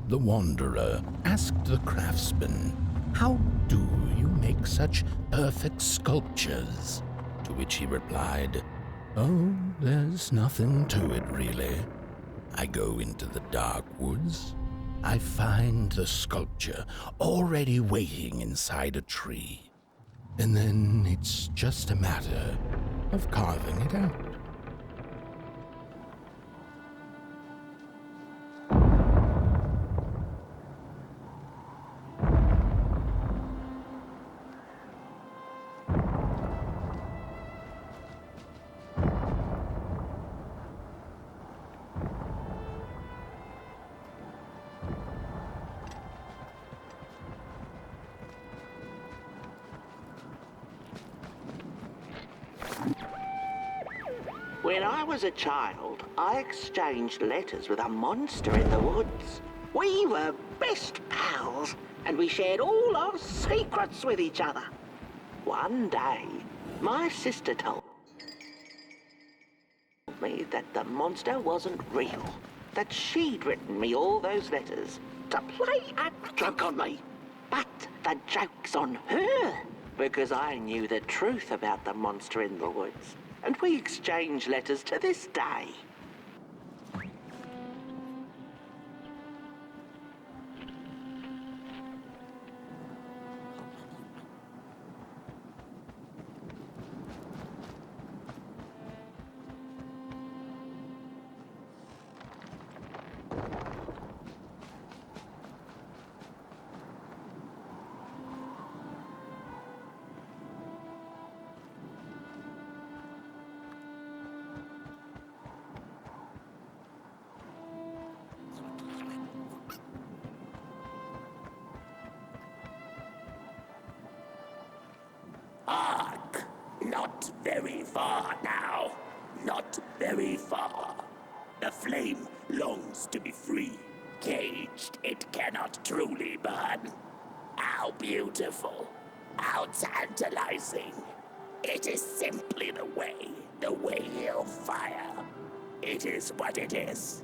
The wanderer asked the craftsman, "How do you make such perfect sculptures?" To which he replied, "Oh, there's nothing to it really. I go into the dark woods. I find the sculpture already waiting inside a tree. And then it's just a matter of carving it out." When I was a child, I exchanged letters with a monster in the woods. We were best pals, and we shared all our secrets with each other. One day, my sister told me that the monster wasn't real, that she'd written me all those letters to play a joke on me. But the joke's on her, because I knew the truth about the monster in the woods. And we exchange letters to this day. Hark! Not very far now. Not very far. The flame longs to be free. Caged, it cannot truly burn. How beautiful. How tantalizing. It is simply the way of fire. It is what it is.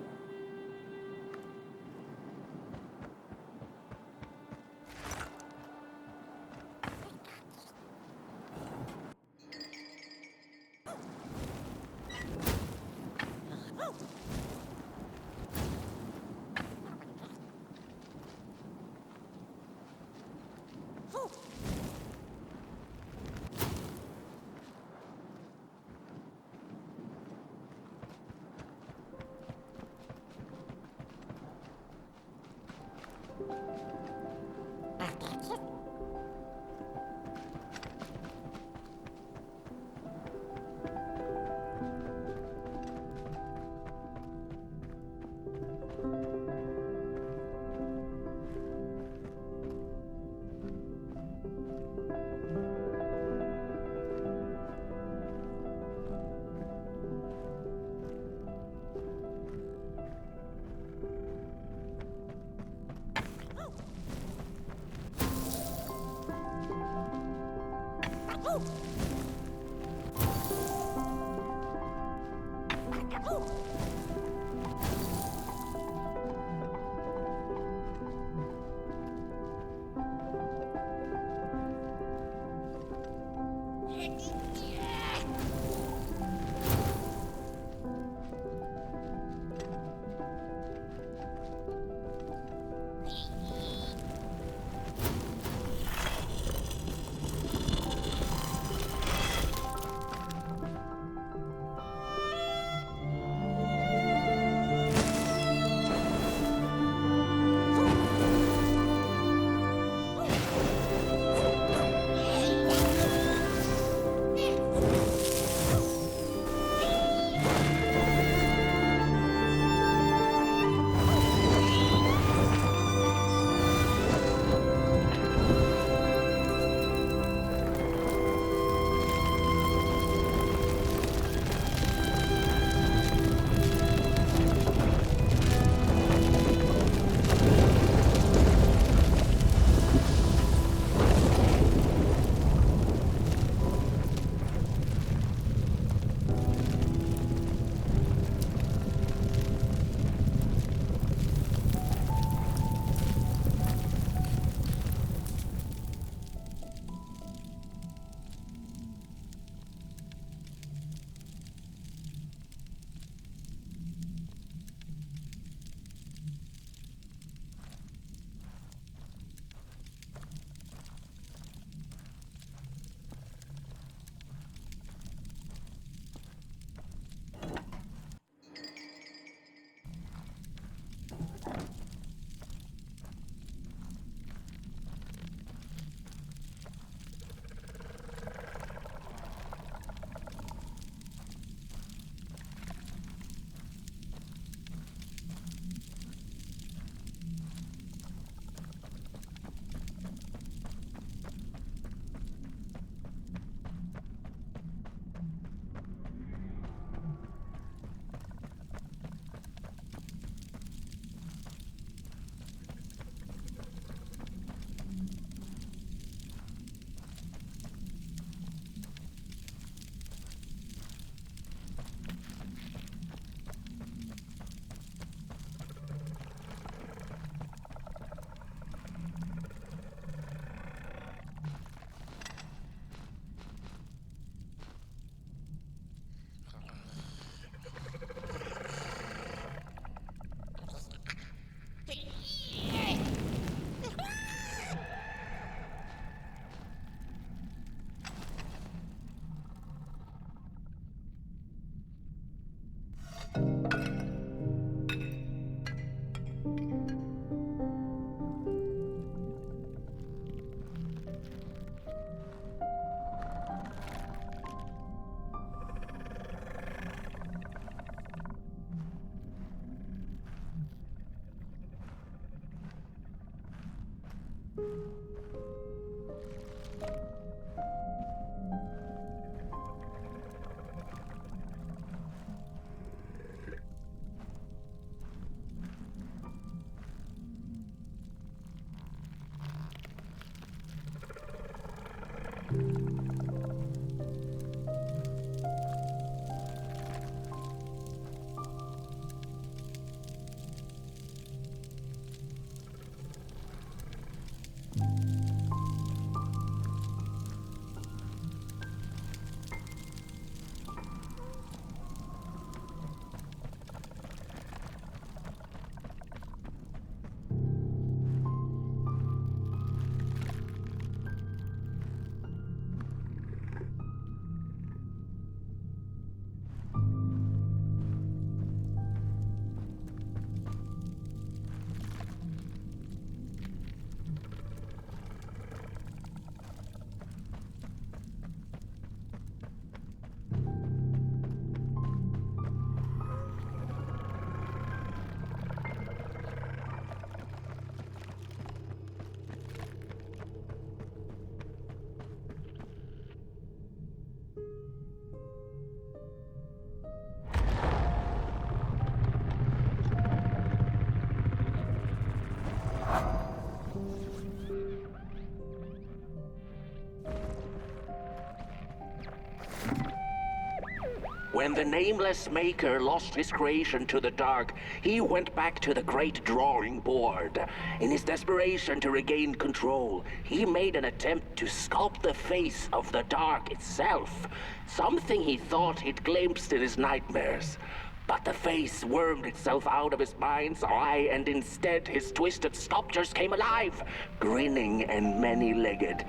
When the Nameless Maker lost his creation to the dark, he went back to the great drawing board. In his desperation to regain control, he made an attempt to sculpt the face of the dark itself, something he thought he'd glimpsed in his nightmares. But the face wormed itself out of his mind's eye, and instead his twisted sculptures came alive, grinning and many-legged.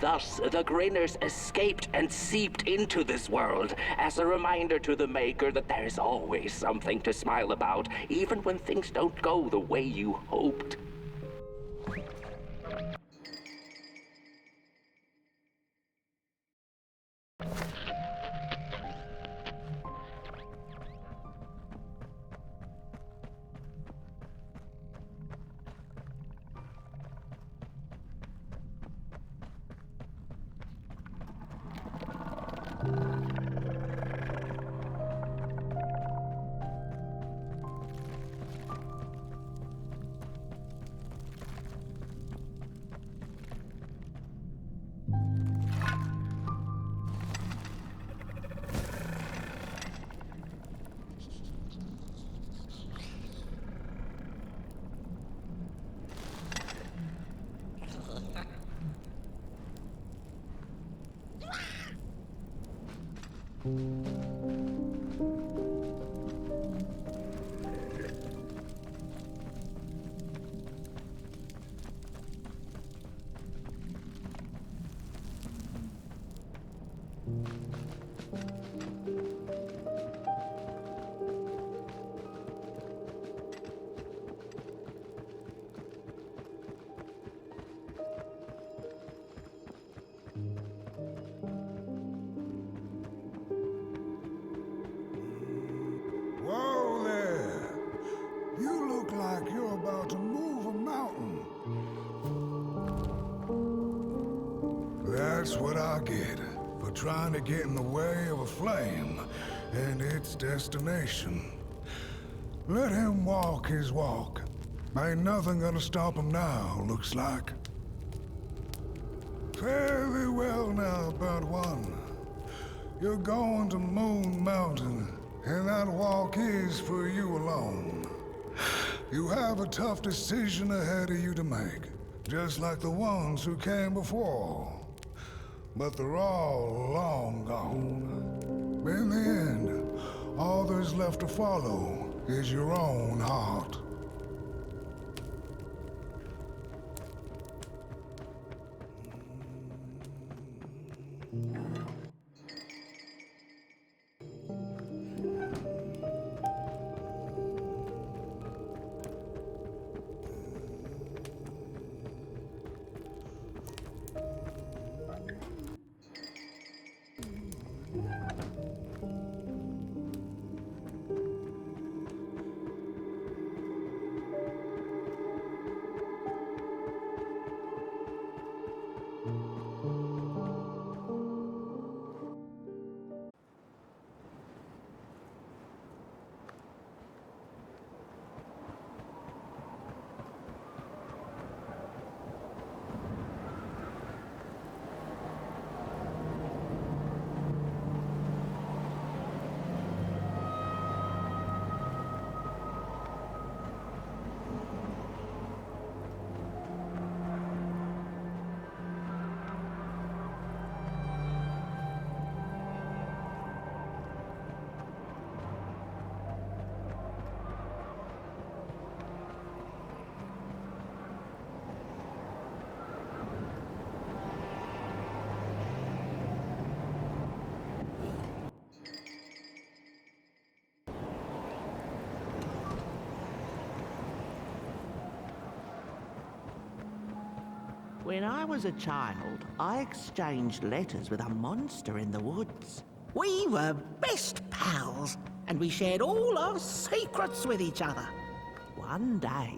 Thus, the Grinners escaped and seeped into this world as a reminder to the Maker that there is always something to smile about, even when things don't go the way you hoped. Whoa there! You look like you're about to move a mountain. That's what I get for trying to get in the way of a flame and its destination. Let him walk his walk. Ain't nothing gonna stop him now, looks like. Fare thee well now, Bad One. You're going to Moon Mountain, and that walk is for you alone. You have a tough decision ahead of you to make, just like the ones who came before. But they're all long gone. In the end, all there's left to follow is your own heart. When I was a child, I exchanged letters with a monster in the woods. We were best pals, and we shared all our secrets with each other. One day,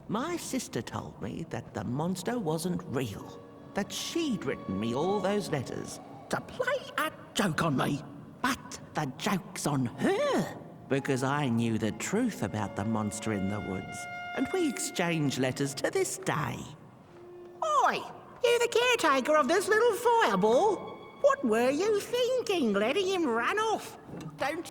my sister told me that the monster wasn't real, that she'd written me all those letters to play a joke on me. But the joke's on her, because I knew the truth about the monster in the woods, and we exchange letters to this day. Oi! You the caretaker of this little fireball? What were you thinking, letting him run off? Don't...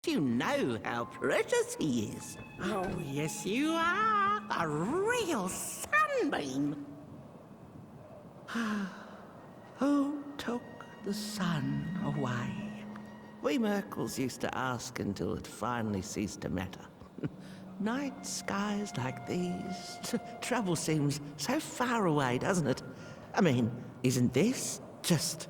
You know how precious he is. Oh, yes you are. A real sunbeam. Who took the sun away? We Merkles used to ask until it finally ceased to matter. Night skies like these, trouble seems so far away, doesn't it? I mean, isn't this just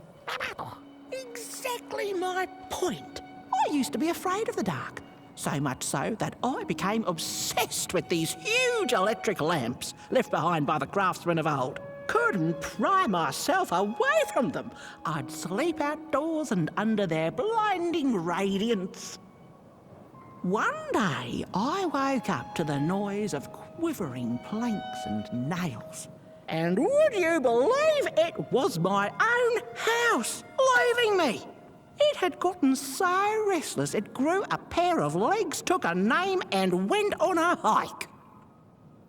exactly my point? I used to be afraid of the dark, so much so that I became obsessed with these huge electric lamps left behind by the craftsmen of old. Couldn't pry myself away from them. I'd sleep outdoors and under their blinding radiance. One day, I woke up to the noise of quivering planks and nails. And would you believe it was my own house leaving me? It had gotten so restless it grew a pair of legs, took a name and went on a hike.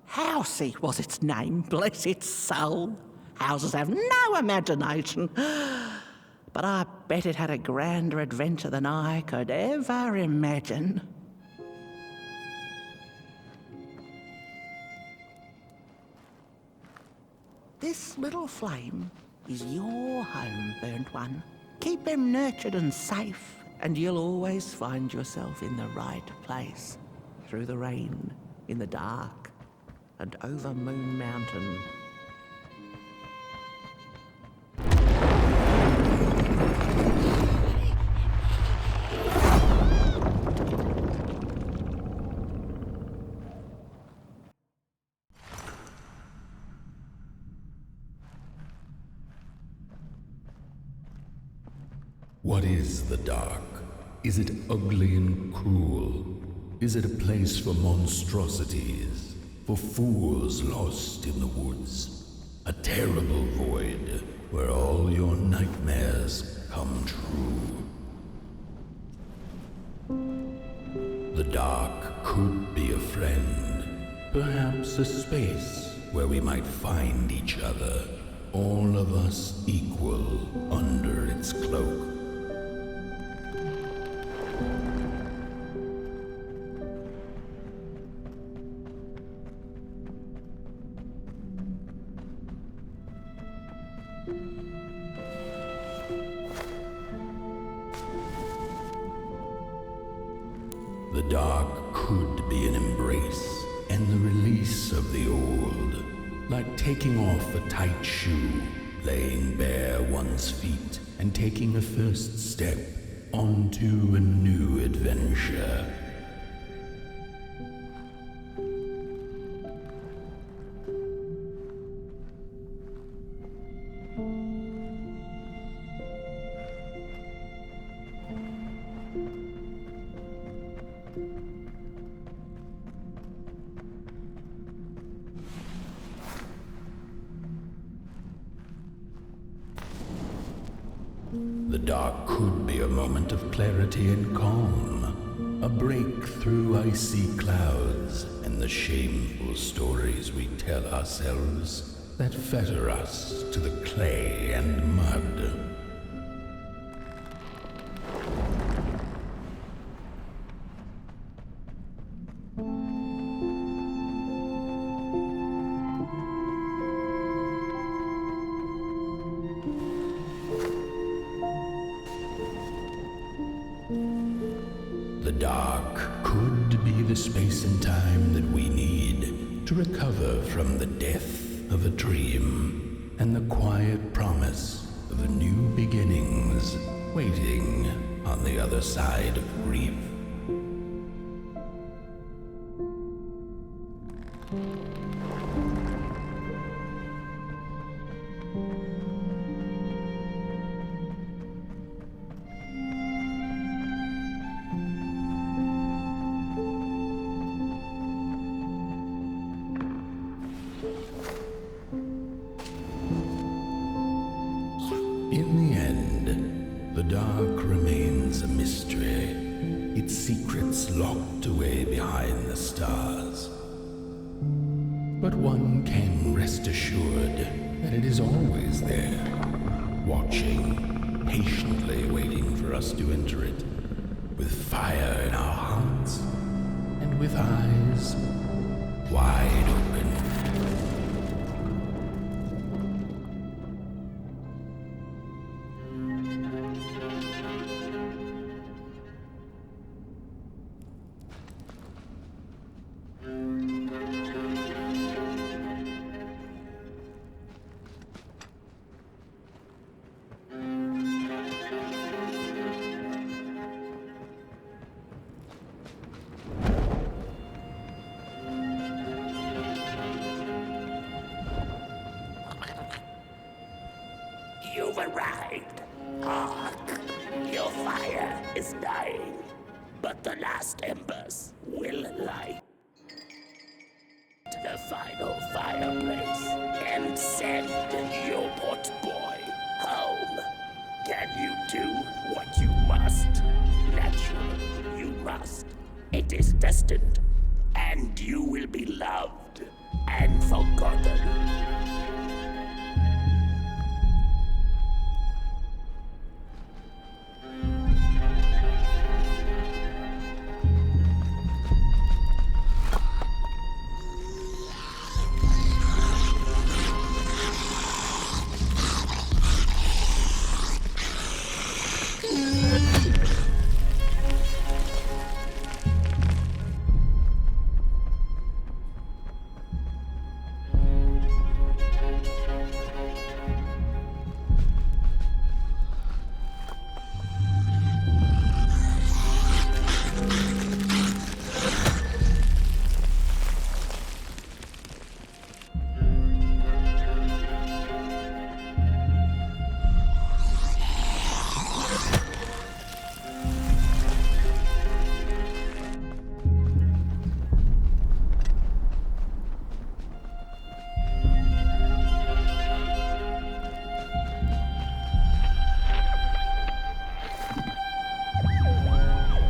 Housey was its name, bless its soul. Houses have no imagination. But I bet it had a grander adventure than I could ever imagine. This little flame is your home, burnt one. Keep them nurtured and safe, and you'll always find yourself in the right place. Through the rain, in the dark, and over Moon Mountain. What is the dark? Is it ugly and cruel? Is it a place for monstrosities, for fools lost in the woods? A terrible void where all your nightmares come true. The dark could be a friend, perhaps a space where we might find each other, all of us equal under its cloak. The dark could be an embrace and the release of the old, like taking off a tight shoe, laying bare one's feet, and taking a first step onto a new adventure. The dark could be a moment of clarity and calm, a break through icy clouds and the shameful stories we tell ourselves that fetter us to the clay and mud. The dark could be the space and time that we need to recover from the death of a dream and the quiet promise of new beginnings waiting on the other side of grief. its secrets locked away behind the stars. But one can rest assured that it is always there, watching, patiently waiting for us to enter it, with fire in our hearts and with eyes wide open. You've arrived. Hark! Your fire is dying, but the last embers will light the final fireplace and send your pot boy home. Can you do what you must? Naturally, you must. It is destined, and you will be loved and forgotten.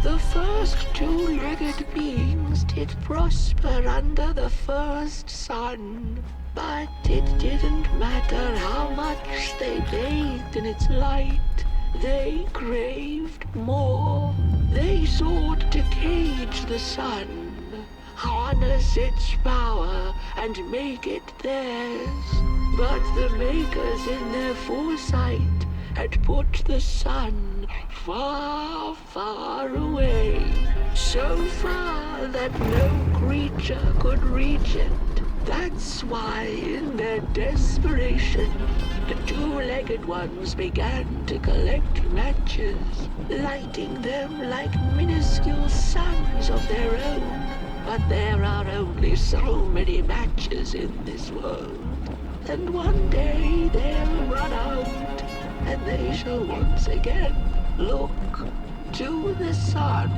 The first two-legged beings did prosper under the first sun, but it didn't matter how much they bathed in its light. They craved more. They sought to cage the sun, harness its power, and make it theirs. But the makers in their foresight had put the sun far, far away, so far that no creature could reach it. That's why, in their desperation, the two-legged ones began to collect matches, lighting them like minuscule suns of their own. But there are only so many matches in this world, and one day they'll run out, and they shall once again look to the sun.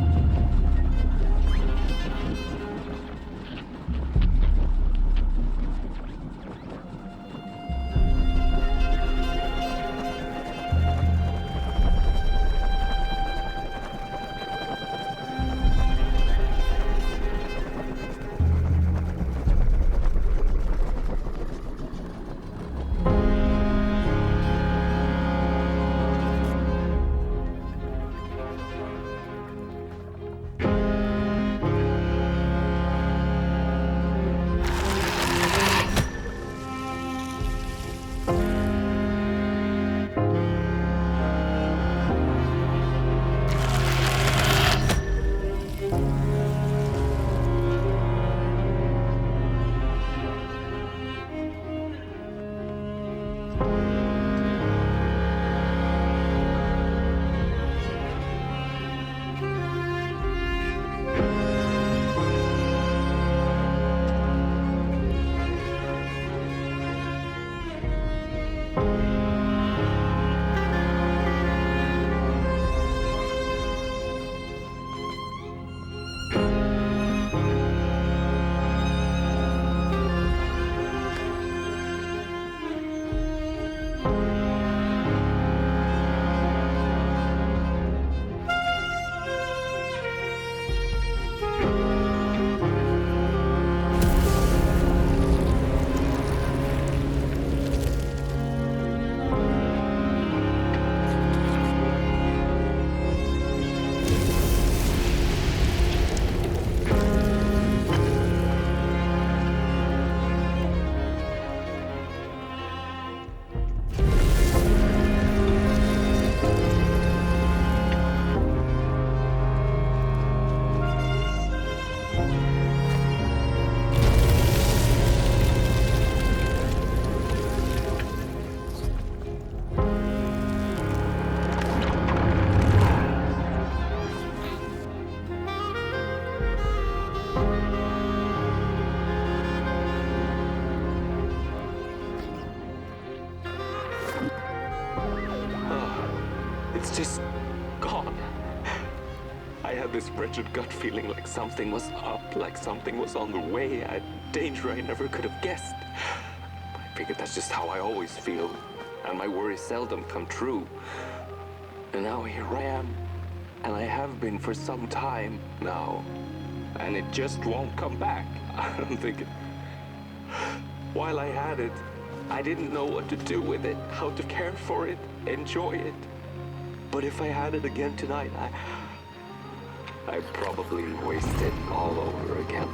I had this wretched gut feeling like something was up, like something was on the way, a danger I never could have guessed. I figured that's just how I always feel, and my worries seldom come true. And now here I am, and I have been for some time now, and it just won't come back. I'm thinking, while I had it, I didn't know what to do with it, how to care for it, enjoy it. But if I had it again tonight, I'd probably waste it all over again.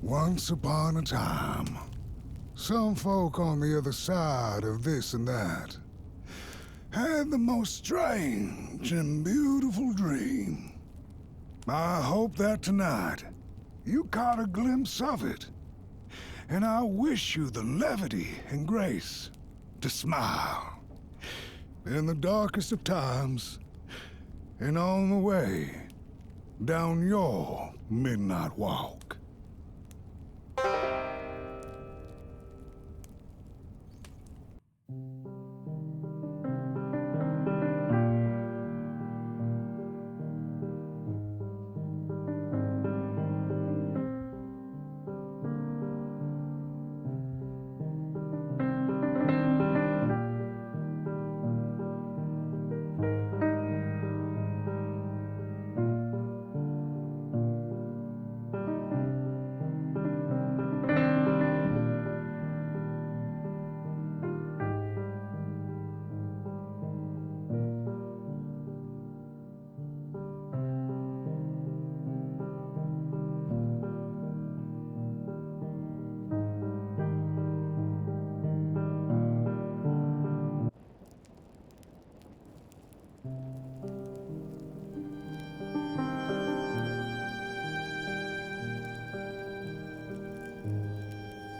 Once upon a time, some folk on the other side of this and that had the most strange and beautiful dream. I hope that tonight you caught a glimpse of it, and I wish you the levity and grace to smile in the darkest of times and on the way down your midnight walk.